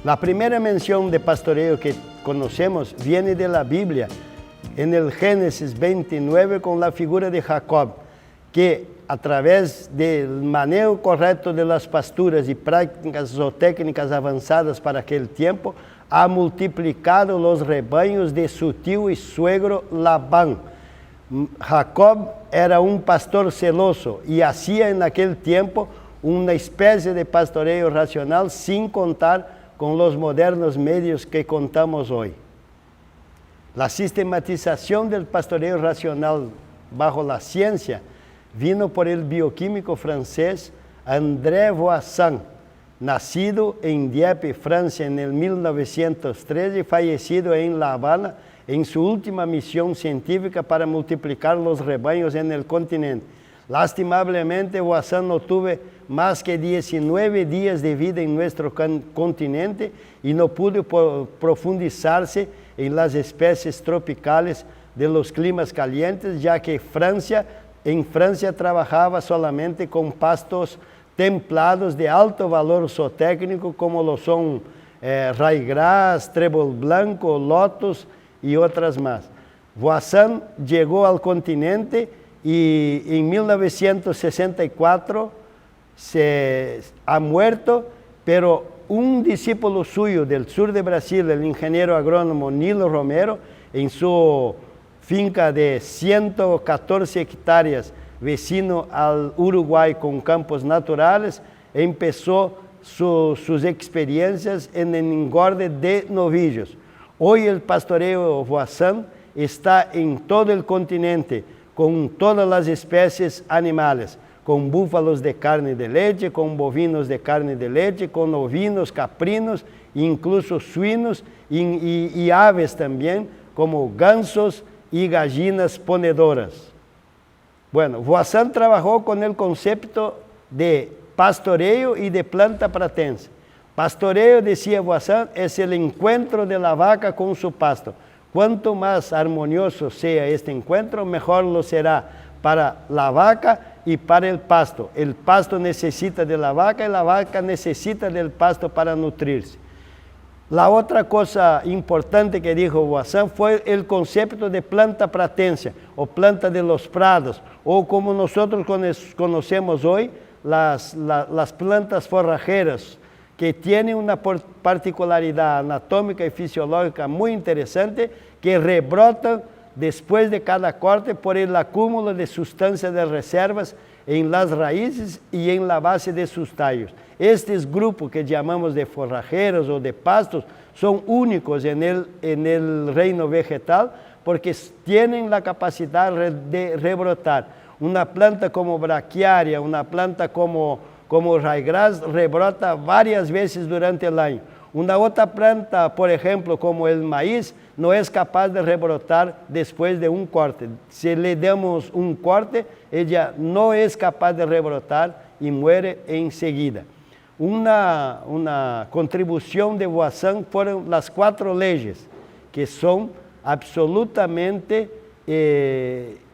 La primera mención de pastoreo que conocemos viene de la Biblia, en el Génesis 29, con la figura de Jacob, que a través del manejo correcto de las pasturas y prácticas o técnicas avanzadas para aquel tiempo, ha multiplicado los rebaños de su tío y suegro Labán. Jacob era un pastor celoso y hacía en aquel tiempo una especie de pastoreo racional sin contar con los modernos medios que contamos hoy. La sistematización del pastoreo racional bajo la ciencia vino por el bioquímico francés André Voisin, nacido en Dieppe, Francia, en el 1913 y fallecido en La Habana en su última misión científica para multiplicar los rebaños en el continente. Lastimablemente, Voisin no tuvo más que 19 días de vida en nuestro continente y no pudo profundizarse en las especies tropicales de los climas calientes, ya que en Francia trabajaba solamente con pastos templados de alto valor zootécnico, como lo son raigrás, trébol blanco, lotos y otras más. Voisin llegó al continente y en 1964 se ha muerto, pero un discípulo suyo del sur de Brasil, el ingeniero agrónomo Nilo Romero, en su finca de 114 hectáreas, vecino al Uruguay con campos naturales, empezó sus experiencias en el engorde de novillos. Hoy el pastoreo Voisin está en todo el continente, con todas las especies animales, con búfalos de carne de leche, con bovinos de carne de leche, con ovinos, caprinos, incluso suinos y aves también, como gansos y gallinas ponedoras. Bueno, Voisin trabajó con el concepto de pastoreo y de planta pratense. Pastoreo, decía Voisin, es el encuentro de la vaca con su pasto. Cuanto más armonioso sea este encuentro, mejor lo será para la vaca y para el pasto. El pasto necesita de la vaca y la vaca necesita del pasto para nutrirse. La otra cosa importante que dijo Voisin fue el concepto de planta pratense o planta de los prados, o como nosotros conocemos hoy, las plantas forrajeras, que tienen una particularidad anatómica y fisiológica muy interesante, que rebrotan después de cada corte por el acúmulo de sustancias de reservas en las raíces y en la base de sus tallos. Estos grupos que llamamos de forrajeros o de pastos son únicos en el reino vegetal porque tienen la capacidad de rebrotar. Una planta como braquiaria, una planta como raigrás, rebrota varias veces durante el año. Una otra planta, por ejemplo, como el maíz, no es capaz de rebrotar después de un corte. Si le damos un corte, ella no es capaz de rebrotar y muere enseguida. Una contribución de Voisin fueron las 4 leyes, que son absolutamente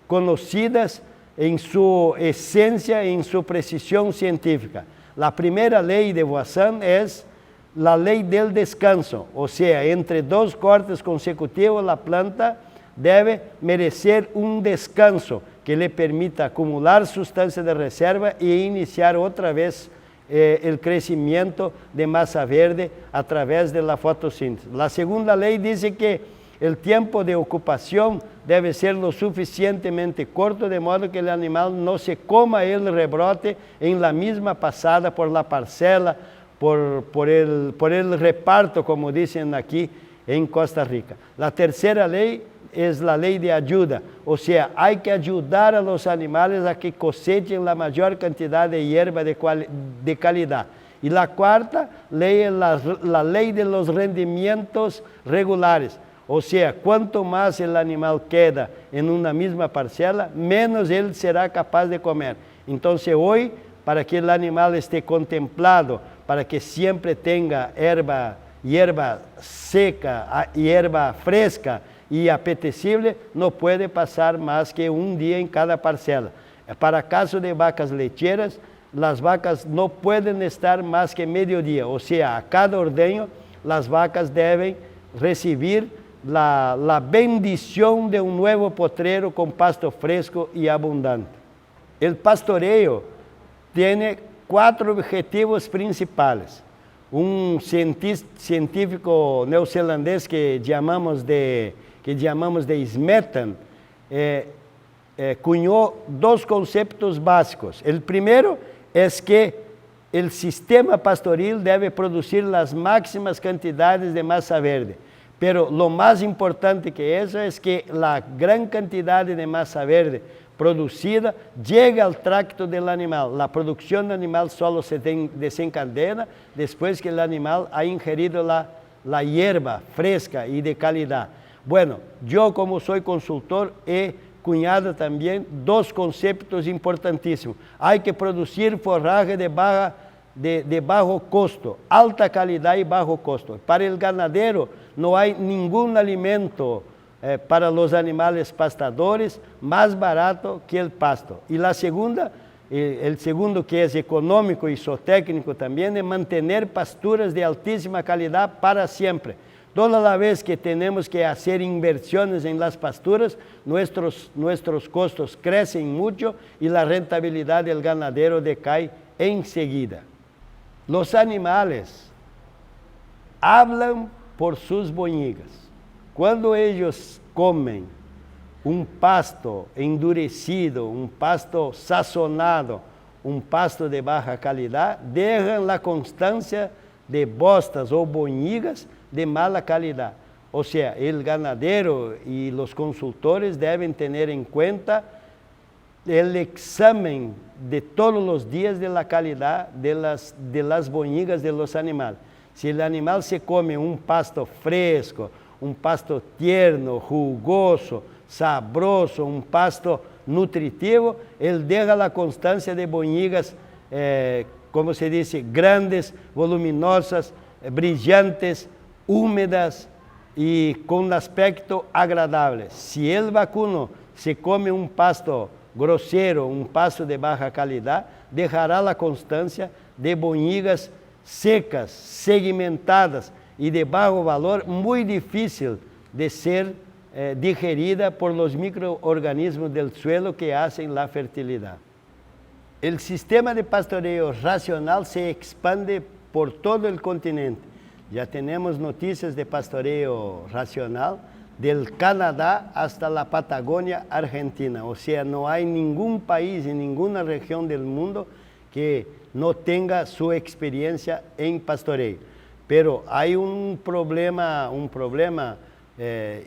conocidas en su esencia, en su precisión científica. La primera ley de Voisin es la ley del descanso, o sea, entre 2 cortes consecutivos la planta debe merecer un descanso que le permita acumular sustancias de reserva e iniciar otra vez el crecimiento de masa verde a través de la fotosíntesis. La segunda ley dice que el tiempo de ocupación debe ser lo suficientemente corto, de modo que el animal no se coma el rebrote en la misma pasada por la parcela, por el reparto, como dicen aquí en Costa Rica. La tercera ley es la ley de ayuda, o sea, hay que ayudar a los animales a que cosechen la mayor cantidad de hierba de calidad. Y la cuarta ley es la ley de los rendimientos regulares, o sea, cuanto más el animal queda en una misma parcela, menos él será capaz de comer. Entonces hoy, para que el animal esté contemplado, para que siempre tenga hierba seca, hierba fresca y apetecible, no puede pasar más que un día en cada parcela. Para caso de vacas lecheras, las vacas no pueden estar más que mediodía, o sea, a cada ordeño las vacas deben recibir la bendición de un nuevo potrero con pasto fresco y abundante. El pastoreo tiene 4 objetivos principales. Un científico neozelandés que llamamos de Smeaton cunhó 2 conceptos básicos. El primero es que el sistema pastoril debe producir las máximas cantidades de masa verde. Pero lo más importante que eso es que la gran cantidad de masa verde producida llega al tracto del animal. La producción animal solo se desencadena después que el animal ha ingerido la hierba fresca y de calidad. Bueno, yo como soy consultor he cunhado también 2 conceptos importantísimos. Hay que producir forraje de bajo costo, alta calidad y bajo costo. Para el ganadero no hay ningún alimento para los animales pastadores más barato que el pasto. Y la segunda, el segundo que es económico y zootécnico también, es mantener pasturas de altísima calidad para siempre. Toda la vez que tenemos que hacer inversiones en las pasturas, nuestros costos crecen mucho y la rentabilidad del ganadero decae enseguida. Los animales hablan por sus boñigas. Cuando ellos comen un pasto endurecido, un pasto sazonado, un pasto de baja calidad, dejan la constancia de bostas o boñigas de mala calidad. O sea, el ganadero y los consultores deben tener en cuenta el examen de todos los días de la calidad de las boñigas de los animales. Si el animal se come un pasto fresco, un pasto tierno, jugoso, sabroso, un pasto nutritivo, él deja la constancia de boñigas, como se dice, grandes, voluminosas, brillantes, húmedas y con un aspecto agradable. Si el vacuno se come un pasto grosero, un pasto de baja calidad, dejará la constancia de boñigas secas, segmentadas y de bajo valor, muy difícil de ser digerida por los microorganismos del suelo que hacen la fertilidad. El sistema de pastoreo racional se expande por todo el continente. Ya tenemos noticias de pastoreo racional del Canadá hasta la Patagonia Argentina. O sea, no hay ningún país en ninguna región del mundo que no tenga su experiencia en pastoreo. Pero hay un problema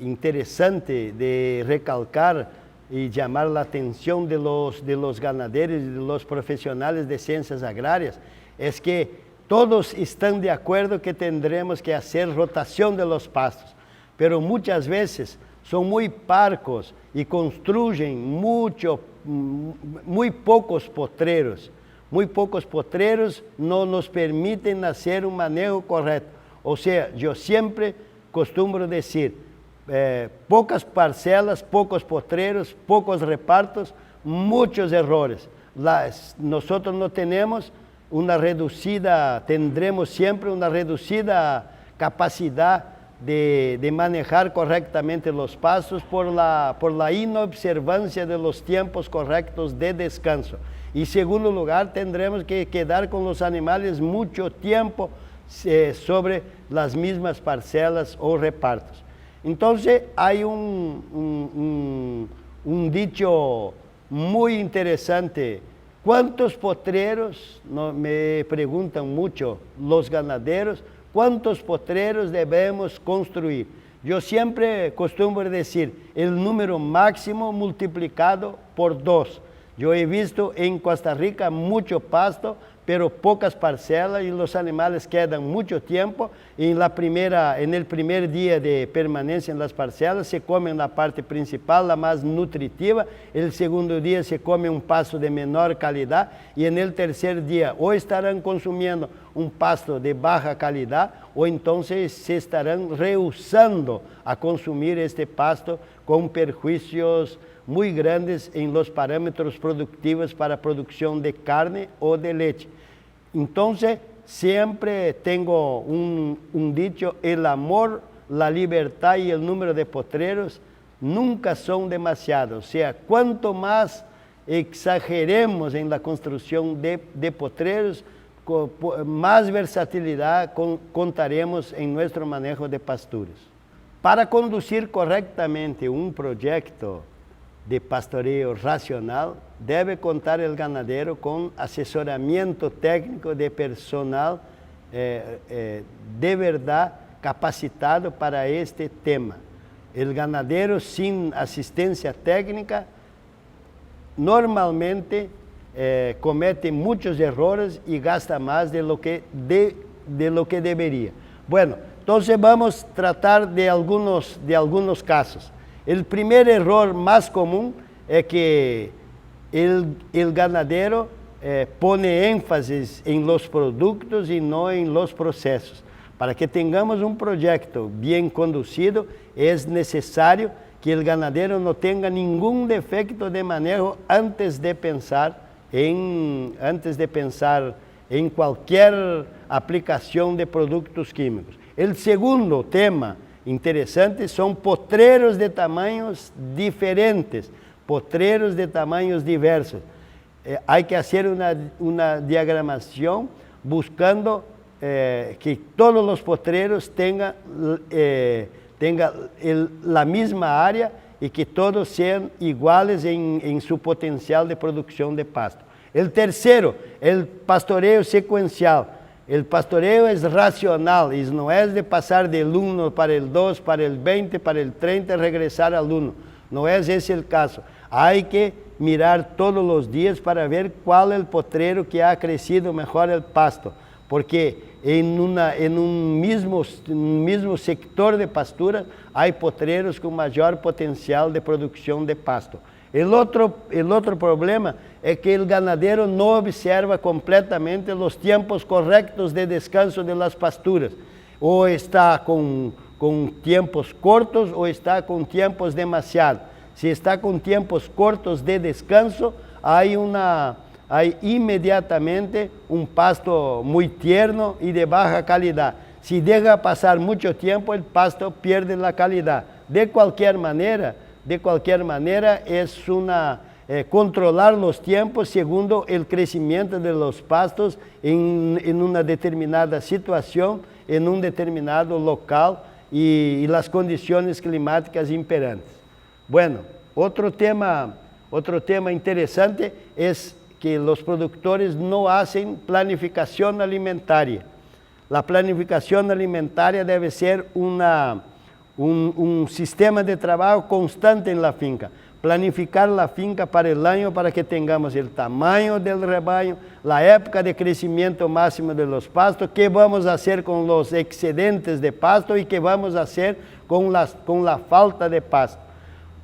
interesante de recalcar y llamar la atención de los ganaderos y de los profesionales de ciencias agrarias, es que todos están de acuerdo que tendremos que hacer rotación de los pastos, pero muchas veces son muy parcos y construyen muy pocos potreros. Muy pocos potreros no nos permiten hacer un manejo correcto. O sea, yo siempre costumbro decir, pocas parcelas, pocos potreros, pocos repartos, muchos errores. Nosotros no tenemos tendremos siempre una reducida capacidad de manejar correctamente los pastos por la inobservancia de los tiempos correctos de descanso. Y en segundo lugar, tendremos que quedar con los animales mucho tiempo sobre las mismas parcelas o repartos. Entonces, hay un dicho muy interesante. ¿Cuántos potreros, me preguntan mucho los ganaderos, cuántos potreros debemos construir? Yo siempre costumbro decir el número máximo multiplicado por 2. Yo he visto en Costa Rica mucho pasto, pero pocas parcelas y los animales quedan mucho tiempo. En el primer día de permanencia en las parcelas se comen la parte principal, la más nutritiva. El segundo día se come un pasto de menor calidad y en el tercer día o estarán consumiendo un pasto de baja calidad o entonces se estarán rehusando a consumir este pasto con perjuicios muy grandes en los parámetros productivos para producción de carne o de leche. Entonces, siempre tengo un dicho: el amor, la libertad y el número de potreros nunca son demasiados. O sea, cuanto más exageremos en la construcción de potreros, más versatilidad contaremos en nuestro manejo de pasturas. Para conducir correctamente un proyecto de pastoreo racional, debe contar el ganadero con asesoramiento técnico de personal de verdad capacitado para este tema. El ganadero sin asistencia técnica normalmente comete muchos errores y gasta más de lo que debería. Bueno, entonces vamos a tratar de algunos casos. El primer error más común es que el ganadero pone énfasis en los productos y no en los procesos. Para que tengamos un proyecto bien conducido, es necesario que el ganadero no tenga ningún defecto de manejo antes de pensar en cualquier aplicación de productos químicos. El segundo tema interesante son potreros de tamaños diferentes, potreros de tamaños diversos. Hay que hacer una diagramación buscando que todos los potreros tengan la misma área y que todos sean iguales en su potencial de producción de pasto. El tercero, el pastoreo secuencial. El pastoreo es racional y no es de pasar del 1 para el 2, para el 20, para el 30 y regresar al 1. No es ese el caso. Hay que mirar todos los días para ver cuál es el potrero que ha crecido mejor el pasto. Porque en un mismo sector de pastura hay potreros con mayor potencial de producción de pasto. El otro problema es que el ganadero no observa completamente los tiempos correctos de descanso de las pasturas. O está con tiempos cortos o está con tiempos demasiados. Si está con tiempos cortos de descanso, hay inmediatamente un pasto muy tierno y de baja calidad. Si deja pasar mucho tiempo, el pasto pierde la calidad. De cualquier manera es controlar los tiempos según el crecimiento de los pastos en una determinada situación, en un determinado local y las condiciones climáticas imperantes. Bueno, otro tema interesante es que los productores no hacen planificación alimentaria. La planificación alimentaria debe ser un sistema de trabajo constante en la finca. Planificar la finca para el año para que tengamos el tamaño del rebaño, la época de crecimiento máximo de los pastos, qué vamos a hacer con los excedentes de pasto y qué vamos a hacer con la falta de pasto.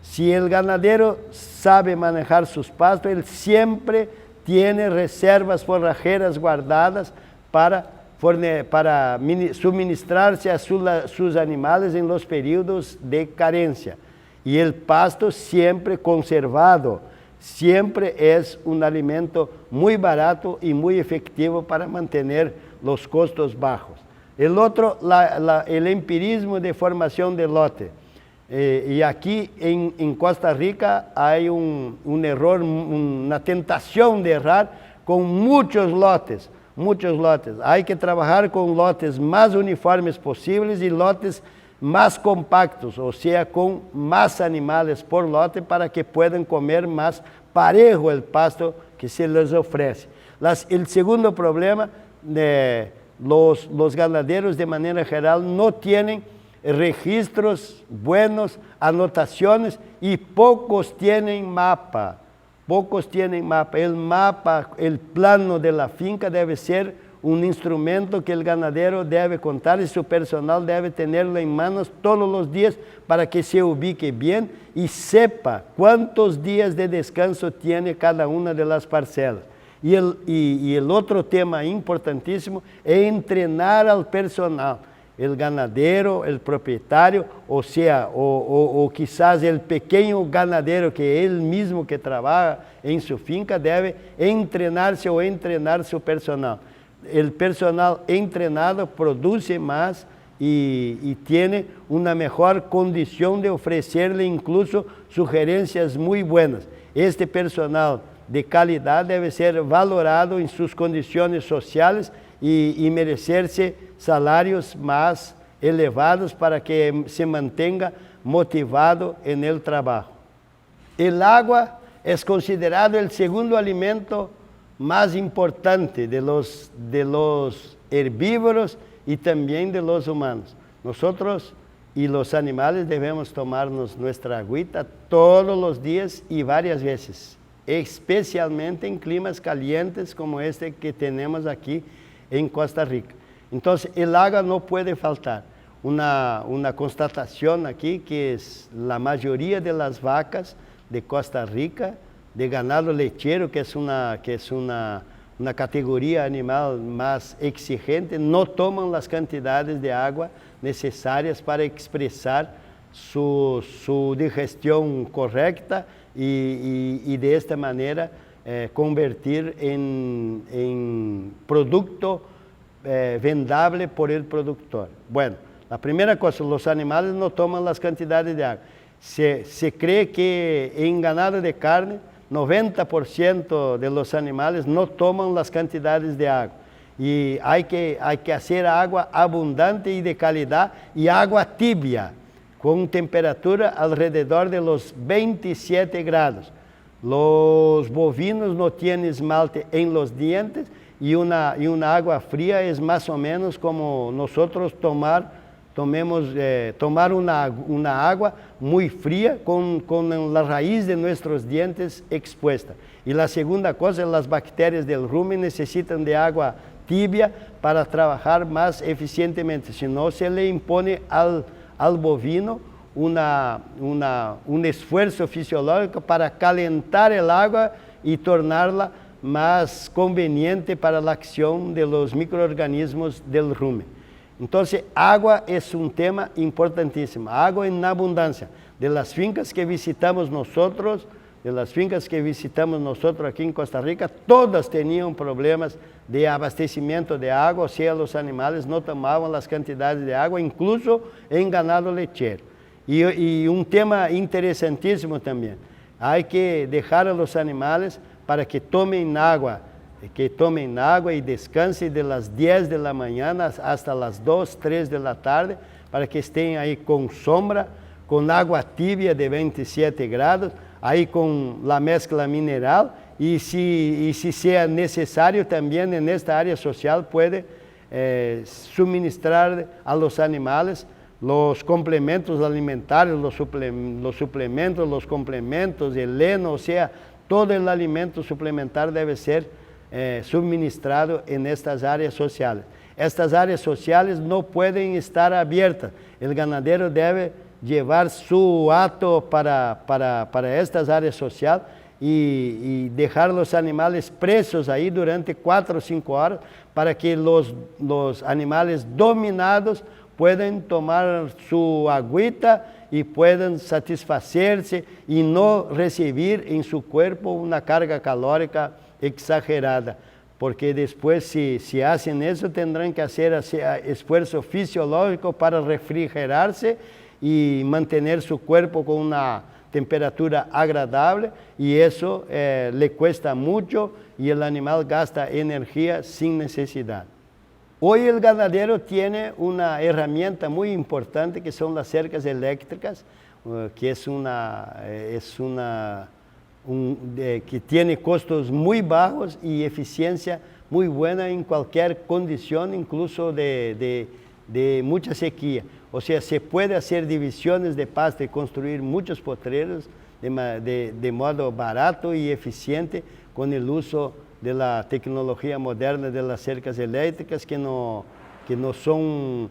Si el ganadero sabe manejar sus pastos, él siempre tiene reservas forrajeras guardadas para suministrarse a sus animales en los periodos de carencia. Y el pasto siempre conservado, siempre es un alimento muy barato y muy efectivo para mantener los costos bajos. El otro, el empirismo de formación de lote. Y aquí en Costa Rica hay un error, una tentación de errar con muchos lotes. Hay que trabajar con lotes más uniformes posibles y lotes más compactos, o sea, con más animales por lote para que puedan comer más parejo el pasto que se les ofrece. El segundo problema, los ganaderos de manera general no tienen registros buenos, anotaciones y pocos tienen mapa. El plano de la finca debe ser un instrumento que el ganadero debe contar y su personal debe tenerlo en manos todos los días para que se ubique bien y sepa cuántos días de descanso tiene cada una de las parcelas. Y el otro tema importantísimo es entrenar al personal. El ganadero, el propietario, o sea, o quizás el pequeño ganadero que él mismo que trabaja en su finca debe entrenarse o entrenar su personal. el personal entrenado produce más y tiene una mejor condición de ofrecerle incluso sugerencias muy buenas. Este personal de calidad debe ser valorado en sus condiciones sociales y merecerse salarios más elevados para que se mantenga motivado en el trabajo. El agua es considerado el segundo alimento más importante de los herbívoros y también de los humanos. Nosotros y los animales debemos tomarnos nuestra agüita todos los días y varias veces, especialmente en climas calientes como este que tenemos aquí en Costa Rica. Entonces, el agua no puede faltar. Una constatación aquí que es la mayoría de las vacas de Costa Rica, de ganado lechero, que es una categoría animal más exigente, no toman las cantidades de agua necesarias para expresar su digestión correcta y de esta manera convertir en producto vendable por el productor. Bueno, la primera cosa, los animales no toman las cantidades de agua. Se cree que en ganado de carne, 90% de los animales no toman las cantidades de agua. Y hay que hacer agua abundante y de calidad y agua tibia, con temperatura alrededor de los 27 grados. Los bovinos no tienen esmalte en los dientes y una agua fría es más o menos como nosotros tomar una agua muy fría con la raíz de nuestros dientes expuesta. Y la segunda cosa, las bacterias del rumen necesitan de agua tibia para trabajar más eficientemente, si no se le impone al bovino un esfuerzo fisiológico para calentar el agua y tornarla más conveniente para la acción de los microorganismos del rumen. Entonces, agua es un tema importantísimo, agua en abundancia. De las fincas que visitamos nosotros aquí en Costa Rica, todas tenían problemas de abastecimiento de agua, o sea, los animales no tomaban las cantidades de agua, incluso en ganado lechero. Y un tema interesantísimo también, hay que dejar a los animales para que tomen agua y descansen de las 10 de la mañana hasta las 2, 3 de la tarde, para que estén ahí con sombra, con agua tibia de 27 grados, ahí con la mezcla mineral, y si sea necesario también en esta área social puede suministrar a los animales los complementos alimentarios, los suplementos, los complementos, el heno, o sea, todo el alimento suplementar debe ser suministrado en estas áreas sociales. Estas áreas sociales no pueden estar abiertas. El ganadero debe llevar su hato para estas áreas sociales y dejar los animales presos ahí durante 4 o 5 horas para que los animales dominados puedan tomar su agüita y puedan satisfacerse y no recibir en su cuerpo una carga calórica exagerada, porque después si hacen eso tendrán que hacer esfuerzo fisiológico para refrigerarse y mantener su cuerpo con una temperatura agradable, y eso le cuesta mucho y el animal gasta energía sin necesidad. Hoy el ganadero tiene una herramienta muy importante que son las cercas eléctricas, que que tiene costos muy bajos y eficiencia muy buena en cualquier condición, incluso de mucha sequía. O sea, se puede hacer divisiones de pasto y construir muchos potreros de modo barato y eficiente con el uso de la tecnología moderna de las cercas eléctricas que no son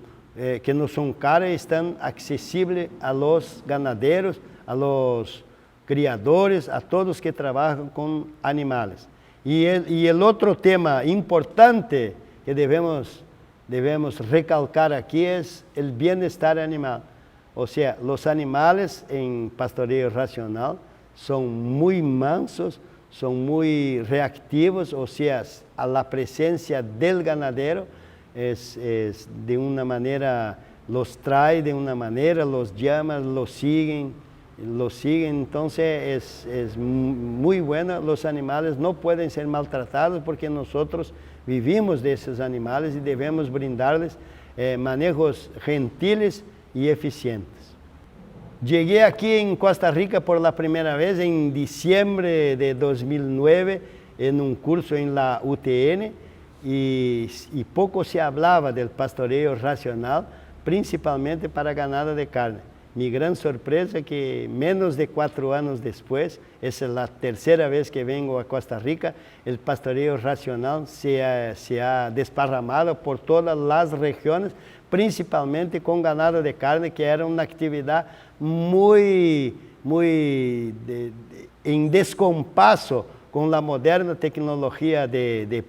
caras y están accesibles a los ganaderos, a los criadores, a todos que trabajan con animales. Y el otro tema importante que debemos recalcar aquí es el bienestar animal. O sea, los animales en pastoreo racional son muy mansos, son muy reactivos, o sea, a la presencia del ganadero es de una manera, los trae de una manera, los llama, los siguen, entonces es muy bueno. Los animales no pueden ser maltratados porque nosotros vivimos de esos animales y debemos brindarles manejos gentiles y eficientes. Llegué aquí en Costa Rica por la primera vez en diciembre de 2009 en un curso en la UTN y poco se hablaba del pastoreo racional, principalmente para ganado de carne. Mi gran sorpresa es que menos de 4 años después, esa es la tercera vez que vengo a Costa Rica, el pastoreo racional se ha desparramado por todas las regiones, principalmente con ganado de carne, que era una actividad muy en descompaso con la moderna tecnología de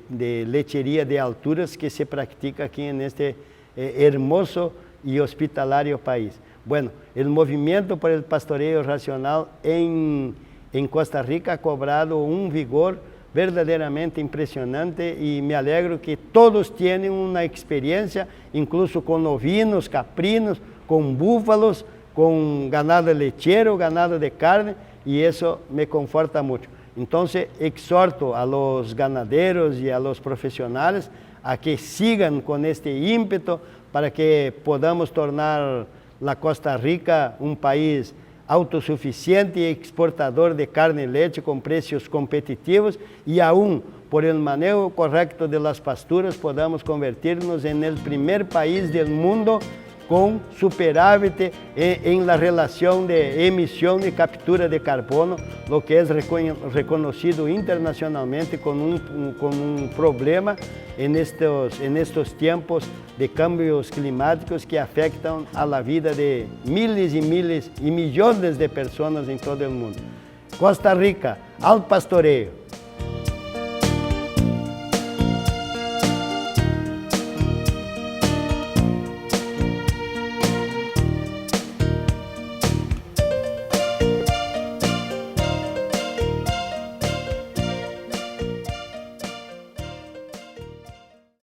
lechería de alturas que se practica aquí en este hermoso y hospitalario país. Bueno, el movimiento por el pastoreo racional en Costa Rica ha cobrado un vigor verdaderamente impresionante y me alegro que todos tienen una experiencia, incluso con ovinos, caprinos, con búfalos, con ganado lechero, ganado de carne, y eso me conforta mucho. Entonces, exhorto a los ganaderos y a los profesionales a que sigan con este ímpetu para que podamos tornar la Costa Rica un país autosuficiente y exportador de carne y leche con precios competitivos, y aún por el manejo correcto de las pasturas podamos convertirnos en el primer país del mundo con superávit en la relación de emisión y captura de carbono, lo que es reconocido internacionalmente con un problema en estos tiempos de cambios climáticos que afectan a la vida de miles y miles y millones de personas en todo el mundo. Costa Rica, al pastoreo.